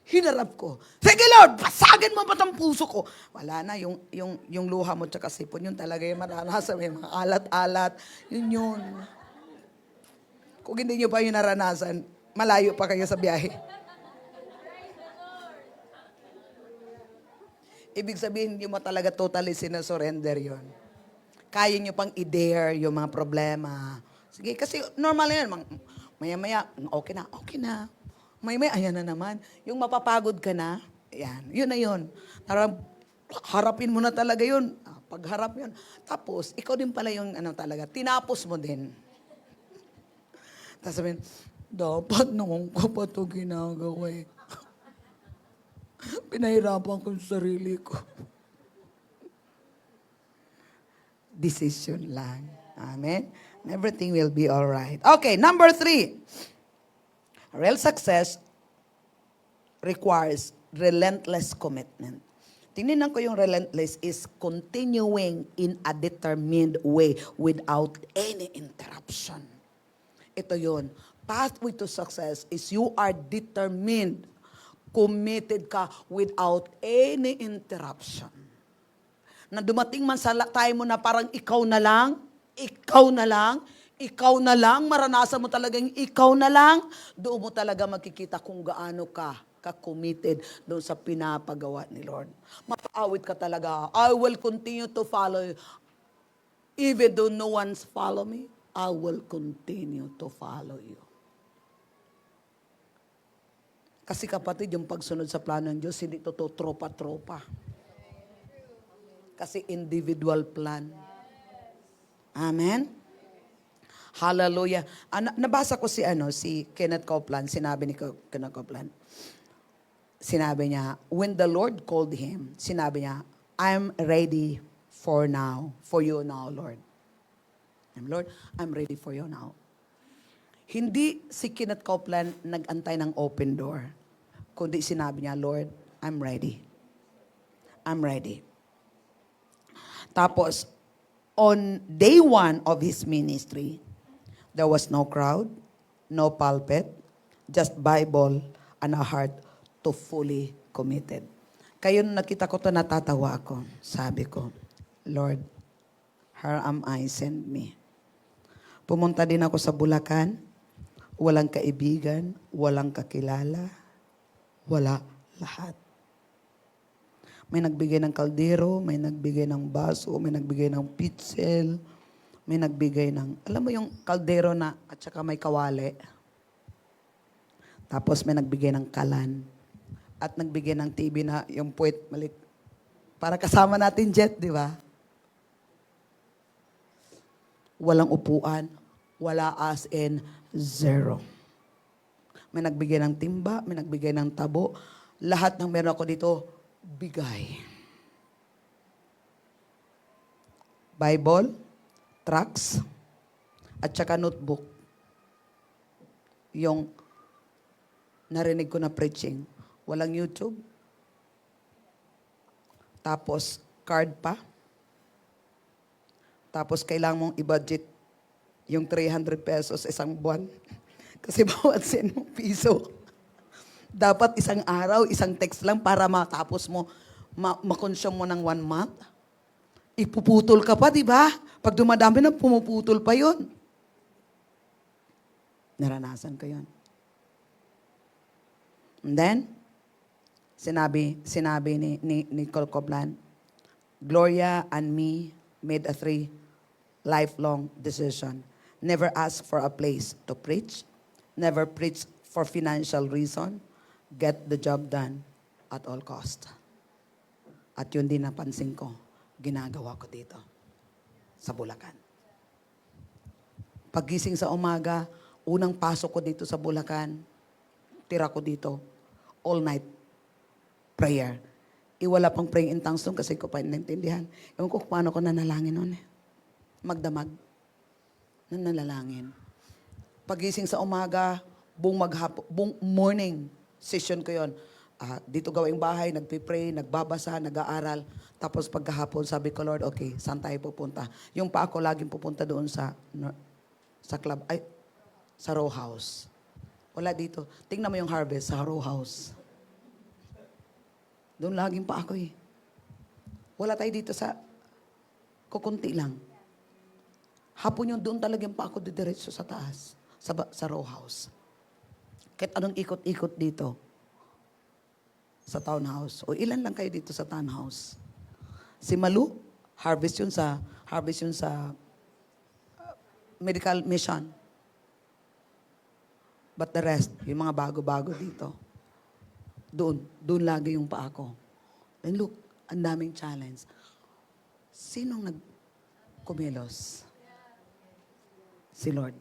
Hinarap ko. Sige Lord, basagin mo pa ang puso ko. Wala na, yung luha mo tsaka sipon, yun talaga yung maranasan, may mga alat-alat, yun. Kung hindi nyo pa yung naranasan, malayo pa kayo sa biyahe. Ibig sabihin, hindi mo talaga totally sinasurrender yon. Kaya nyo pang i-dare yung mga problema. Sige, kasi normal yan. Maya-maya, okay na. Maya-maya, ayan na naman. Yung mapapagod ka na, yan, yun na yun. Harapin mo na talaga yun. Pagharap yun. Tapos, ikaw din pala yung talaga, tinapos mo din. Tapos sabihin, dapat noong ko pa ito ginagawa Pinahirapan ko yung sarili ko. Decision lang. Amen? And everything will be all right. Okay, number 3. Real success requires relentless commitment. Tingnan ko yung relentless is continuing in a determined way without any interruption. Ito yun. Pathway to success is you are determined, committed ka without any interruption. Na dumating man sa time mo na parang ikaw na lang, maranasan mo talagang ikaw na lang, doon mo talaga makikita kung gaano ka committed doon sa pinapagawa ni Lord. Mapaawit ka talaga. I will continue to follow you. Even though no one's follow me, I will continue to follow you. Kasi kapatid, yung pagsunod sa plano ng Diyos, hindi to tropa-tropa. Kasi individual plan. Amen? Hallelujah. Nabasa ko si Kenneth Copeland, sinabi ni Kenneth Copeland. Sinabi niya, when the Lord called him, sinabi niya, I'm ready for you now, Lord. Lord, I'm ready for you now. Hindi si Kenneth Copeland nag-antay ng open door, kundi sinabi niya, Lord, I'm ready. I'm ready. Tapos, on day 1 of his ministry, there was no crowd, no pulpit, just Bible and a heart to fully committed. Kayo nakita ko to, natatawa ako. Sabi ko, Lord, here am I, send me. Pumunta din ako sa Bulacan, walang kaibigan, walang kakilala, wala lahat. May nagbigay ng kaldero, may nagbigay ng baso, may nagbigay ng pitzel, may nagbigay ng, alam mo yung kaldero na at saka may kawali. Tapos may nagbigay ng kalan. At nagbigay ng TV na yung puwet malik. Para kasama natin jet, di ba? Walang upuan, wala as in zero. May nagbigay ng timba, may nagbigay ng tabo. Lahat ng meron ako dito, bigay. Bible, tracts, at saka notebook. Yung narinig ko na preaching. Walang YouTube. Tapos, card pa. Tapos, kailangan mong i-budget yung 300 pesos isang buwan. Kasi bawat send mo piso. Dapat isang araw, isang text lang para matapos mo, makonsume mo ng 1 month. Ipuputol ka pa, di ba? Pag dumadami na, pumuputol pa yon. Naranasan ko yon. And then, sinabi ni Nicole Coblan, Gloria and me made a 3 lifelong decision. Never ask for a place to preach. Never preach for financial reason. Get the job done at all cost. At yun din napansin ko, ginagawa ko dito sa Bulacan. Paggising sa umaga, unang pasok ko dito sa Bulacan, tira ko dito, all night prayer. Wala pang praying in tongues doon kasi ko pa naintindihan. Ewan ko kung paano ko nanalangin noon eh. Magdamag. Nanalangin. Pagising sa umaga, buong morning session ko yon. Dito gawing bahay, nagpipray, nagbabasa, nag-aaral. Tapos pagkahapon, sabi ko, Lord, okay, saan tayo pupunta? Yung pa ako laging pupunta doon sa club, sa row house. Wala dito. Tingnan mo yung harvest sa row house. Doon laging pa ako eh. Wala tayo dito sa kukunti lang. Hapon yun, doon talagang pa ako didiretso sa taas, sa row house. Kahit anong ikot-ikot dito sa townhouse. O ilan lang kayo dito sa townhouse? Si Malu, harvest yun sa medical mission. But the rest, yung mga bago-bago dito, doon lagi yung paa ko. And look, ang daming challenge. Sinong nagkumilos? Si Lord.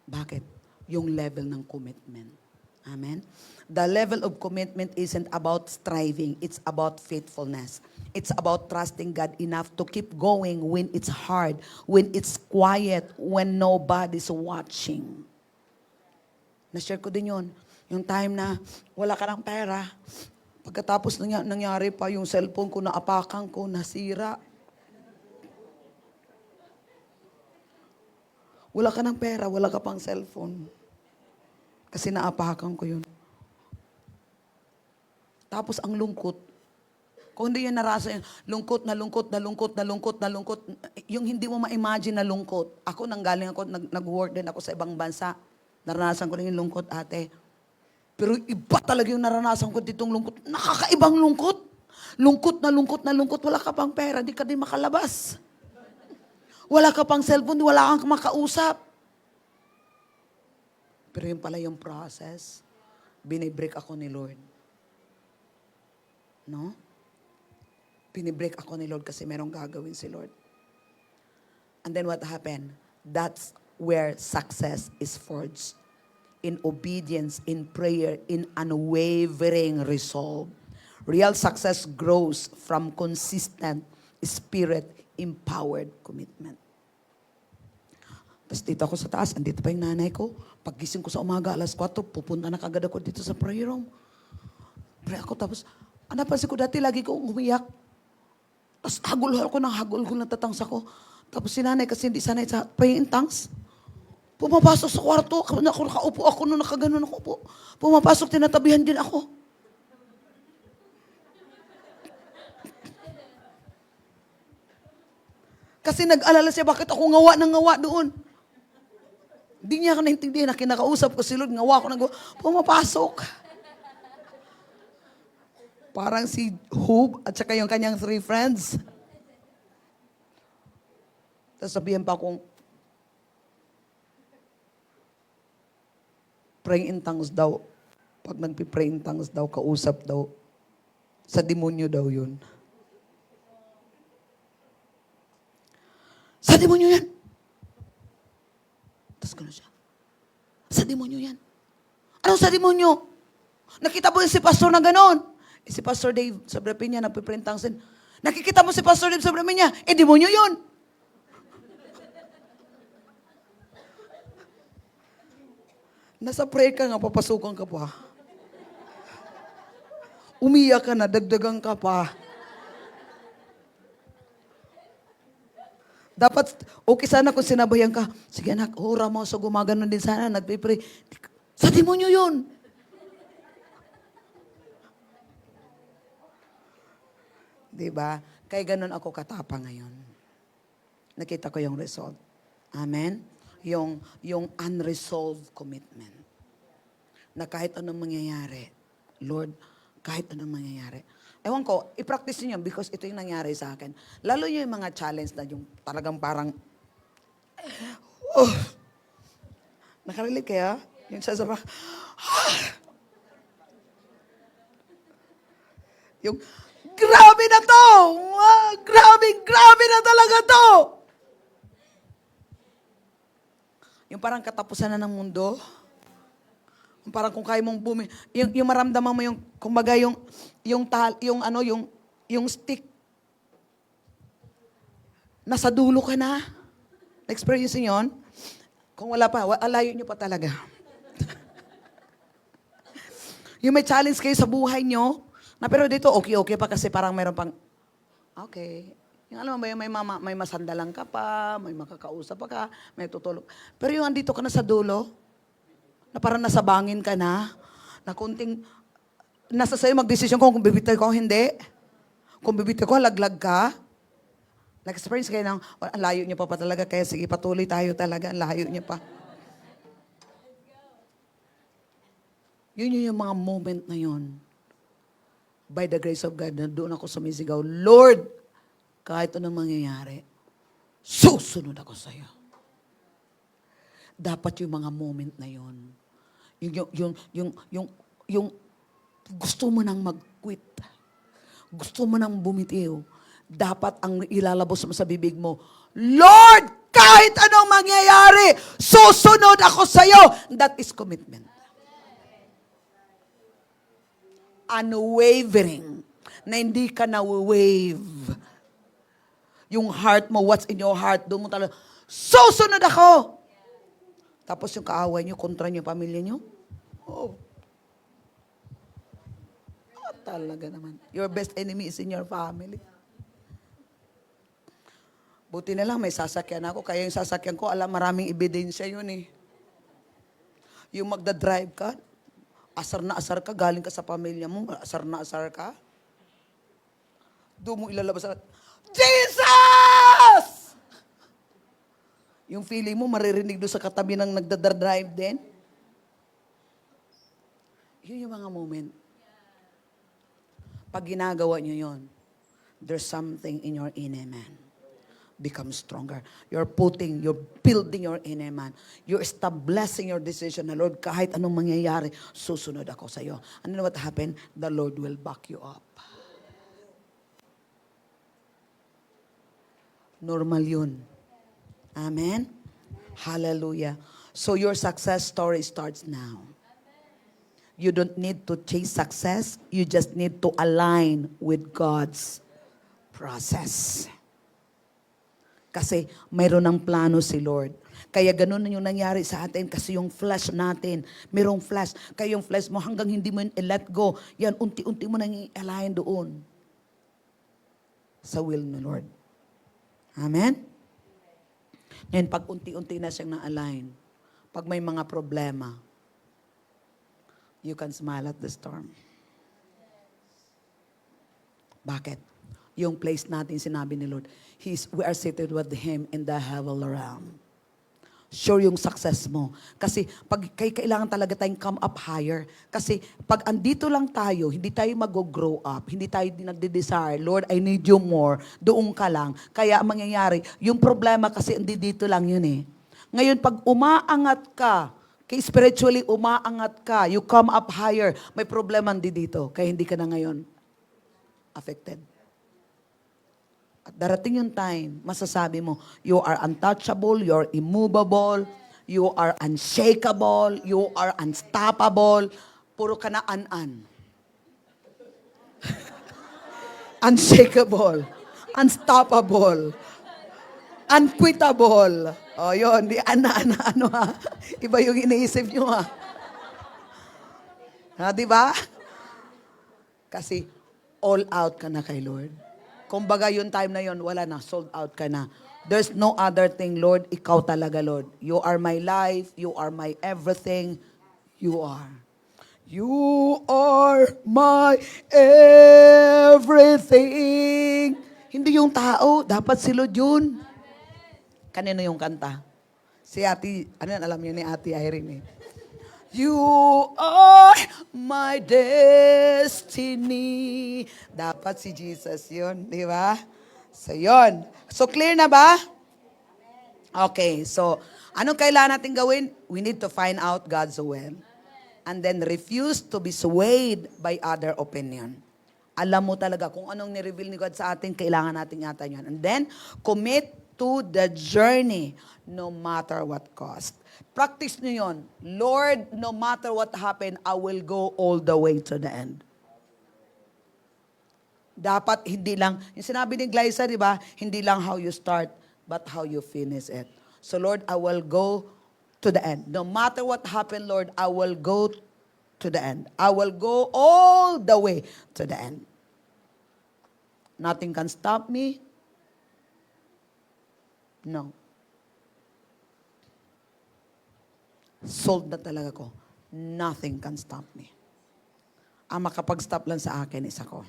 Bakit? Yung level ng commitment. Amen? The level of commitment isn't about striving. It's about faithfulness. It's about trusting God enough to keep going when it's hard, when it's quiet, when nobody's watching. Na-share ko din yun. Yung time na wala ka ng pera, pagkatapos nangyari pa yung cellphone ko, naapakan ko, nasira. Wala ka ng pera, wala ka pang cellphone. Kasi naapakan ko yun. Tapos ang lungkot. Kung hindi yun narasa yun, lungkot. Yung hindi mo ma-imagine na lungkot. Ako, nanggaling ako, nag-work din ako sa ibang bansa. Naranasan ko rin yung lungkot, ate. Pero iba talaga yung naranasan ko ditong lungkot. Nakakaibang lungkot. Lungkot. Wala ka pang pera, di ka din makalabas. Wala ka pang cellphone, wala kang makausap. Pero yun pala yung process. Binibreak ako ni Lord. No? Binibreak ako ni Lord kasi merong gagawin si Lord. And then what happened? That's where success is forged. In obedience, in prayer, in unwavering resolve. Real success grows from consistent, spirit-empowered commitment. Tapos dito ako sa taas, andito pa yung nanay ko. Paggising ko sa umaga, alas 4, pupunta na kagad ako dito sa prayer room. Pray ako, tapos, napansin ko dati, lagi ko umiyak. Tapos hagul ko, natatangsa ko. Tapos si nanay, kasi hindi sanay sa praying in tongues. Pumapasok sa kwarto, nakaupo ako, nakaganon ako po. Pumapasok, tinatabihan din ako. Kasi nag-alala siya, bakit ako ngawa doon? Hindi niya ako naintindihan na kinakausap ko si Lord, ngawa ko, pumapasok. Parang si Hope at saka yung kanyang 3 friends. Tapos sabihan pa akong, praying in tongues daw. Pag nagpi-pray in tongues daw, kausap daw. Sa demonyo daw yun. Sa demonyo yan. Tapos gano'n siya. Sa demonyo yan. Anong sa demonyo? Nakita mo si pastor na gano'n. Si Pastor Dave Sobrepina, nagpi-pray in tongues din. Nakikita mo si Pastor Dave Sobrepina, demonyo yun. Nasa prayer ka nga, papasukan ka pa. Umiyak ka na, dagdagan ka pa. Dapat, okay sana kung sinabayan ka, sige anak, hura mo, so gumaganon din sana, nagpipray. Sa demonyo yun. Diba? Kaya ganun ako katapang ngayon. Nakita ko yung result. Amen? Yung unresolved commitment. Na kahit anong mangyayari, Lord, kahit anong mangyayari. Ewan ko, i-practice niyo because ito yung nangyari sa akin. Lalo yung mga challenge na yung talagang parang, nakarelate kaya? Yung sasama, yung, grabe na to! Grabe na talaga to! Yung parang katapusan na ng mundo. Parang kung kaya mong yung maramdaman mo yung, kumbaga yung stick. Nasa dulo ka na. Experience niyo yun? Kung wala pa, alayo niyo pa talaga. Yung may challenge kayo sa buhay niyo, na pero dito okay pa kasi parang meron pang, okay. Yung alam mo ba yung may masandalan ka pa, may makakausap pa ka, may tutulog. Pero yung andito ka na sa dulo, na parang nasa bangin ka na kunting, nasa sa'yo magdesisyon kung bibitaw ko o hindi. Kung bibitaw ko, laglag ka. Nag-experience kayo ng, ang layo niyo pa talaga, kaya sige, patuloy tayo talaga, ang layo niyo pa. Yun yung mga moment na yun. By the grace of God, na doon ako sumisigaw, Lord, kahit anong mangyayari, susunod ako sa'yo. Dapat yung mga moment na yun, yung gusto mo nang mag-quit, gusto mo nang bumitiw, dapat ang ilalabos mo sa bibig mo, Lord, kahit anong mangyayari, susunod ako sa'yo. That is commitment. Unwavering, na hindi ka na-wave. Yung heart mo, what's in your heart, doon mo talaga, susunod ako! Tapos yung kaaway nyo, kontra nyo, pamilya nyo, talaga naman. Your best enemy is in your family. Buti na lang, may sasakyan ako. Kaya yung sasakyan ko, maraming ebidensya yun eh. Yung magdadrive ka, asar na asar ka, galing ka sa pamilya mo, asar na asar ka. Doon mo ilalabas na, Jesus! Yung feeling mo, maririnig doon sa katabi ng nagdadrive din. Yun yung mga moment. Pag ginagawa nyo yun, there's something in your inner man. Become stronger. You're building your inner man. You're establishing your decision na, Lord, kahit anong mangyayari, susunod ako sa iyo. And then what happened? The Lord will back you up. Normal yun. Amen? Hallelujah. So your success story starts now. You don't need to chase success. You just need to align with God's process. Kasi mayroon ng plano si Lord. Kaya ganun na yung nangyari sa atin kasi yung flesh natin, mayroong flesh. Kaya yung flesh mo hanggang hindi mo yun let go, yan unti-unti mo nang i-align doon sa will ng Lord. Amen? Ngayon, pag unti-unti na siyang na-align, pag may mga problema, you can smile at the storm. Bakit? Yung place natin, sinabi ni Lord, we are seated with Him in the heavenly realm. Sure yung success mo. Kasi kailangan talaga tayong come up higher. Kasi pag andito lang tayo, hindi tayo mag-grow up, hindi tayo nagde-desire, Lord, I need you more, doon ka lang. Kaya ang mangyayari, yung problema kasi dito lang yun eh. Ngayon, pag umaangat ka, spiritually umaangat ka, you come up higher, may problema dito, kaya hindi ka na ngayon affected. At darating yung time, masasabi mo, you are untouchable, you are immovable, you are unshakable, you are unstoppable, puro ka na an-an. Unshakable, unstoppable, unquittable. O yun, di ano ha. Iba yung iniisip nyo ha. Di ba? Kasi all out ka na kay Lord. Kumbaga yung time na yon wala na, sold out ka na. There's no other thing, Lord. Ikaw talaga, Lord. You are my life. You are my everything. You are. You are my everything. Hindi yung tao. Dapat si Lord yun. Kanino yung kanta? Si Ate, ano yan, alam niyo ni Ate Irene eh. You are my destiny. Dapat si Jesus yun, di ba? So, yun. So, clear na ba? Okay, so, anong kailangan natin gawin? We need to find out God's will. And then refuse to be swayed by other opinion. Alam mo talaga kung anong ni-reveal ni God sa atin, kailangan natin yata yun. And then, commit to the journey no matter what cost. Practice nyo yun. Lord, no matter what happen, I will go all the way to the end. Dapat hindi lang, yung sinabi ni Glyza, di ba? Hindi lang how you start, but how you finish it. So Lord, I will go to the end. No matter what happen, Lord, I will go to the end. I will go all the way to the end. Nothing can stop me. No. Sold na talaga ko. Nothing can stop me. Ang makapag-stop lang sa akin is ako.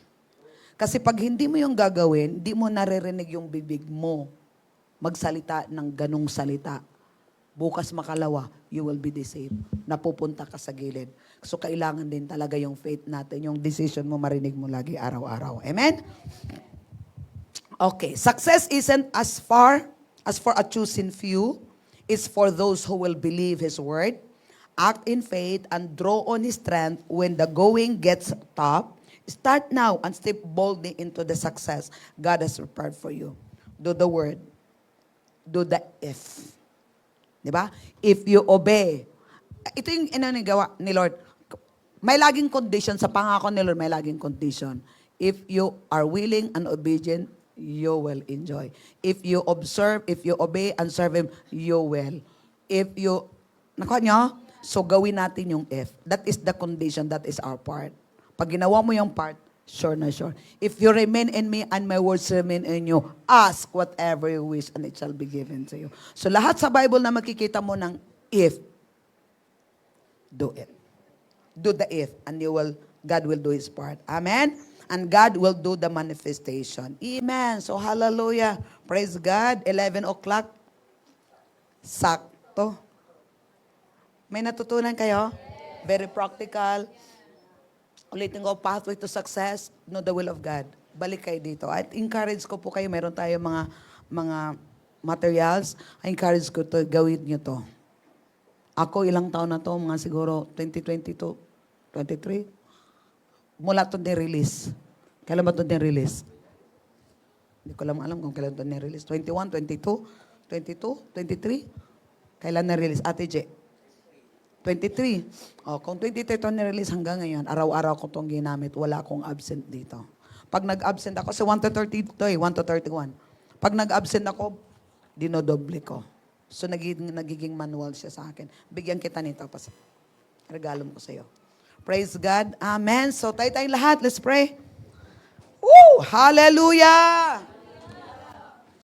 Kasi pag hindi mo yung gagawin, hindi mo naririnig yung bibig mo magsalita ng ganong salita. Bukas makalawa, you will be deceived. Napupunta ka sa gilid. So kailangan din talaga yung faith natin, yung decision mo, marinig mo lagi araw-araw. Amen? Okay. Success isn't as for a chosen few. It's for those who will believe His word, act in faith, and draw on His strength when the going gets tough. Start now and step boldly into the success God has prepared for you. Do the word. Do the if. Diba? If you obey. Ito yung gawa ni Lord. May laging condition. Sa pangako ni Lord, may laging condition. If you are willing and obedient, you will enjoy. If you observe, if you obey and serve Him, you will. If you, nakuha nyo? So gawin natin yung if. That is the condition, that is our part. Pag ginawa mo yung part, sure na sure. If you remain in me and my words remain in you, ask whatever you wish and it shall be given to you. So lahat sa Bible na makikita mo ng if, do it. Do the if and God will do His part. Amen? And God will do the manifestation. Amen. So hallelujah. Praise God. 11 o'clock. Sakto. May natutunan kayo? Very practical. Ulitin ko, pathway to success, know the will of God. Balik kayo dito. At encourage ko po kayo, meron tayo mga materials. I encourage ko to, gawin nyo to. Ako, ilang taon na to, mga siguro 2022, 23. Mula ito ni-release. Kailan ba ito ni-release? Hindi ko lang alam kung kailan ito ni-release. 21, 22, 22, 23? Kailan na-release? Ate J? 23. O, kung 23 ito ni-release hanggang ngayon, araw-araw ko itong ginamit. Wala akong absent dito. Pag nag-absent ako, sa 1 to 30 ito 1 to 31. Pag nag-absent ako, dinodoble ko. So, nagiging manual siya sa akin. Bigyan kita nito. Regalo ko sa iyo. Praise God. Amen. So, tayo tayong lahat. Let's pray. Woo! Hallelujah!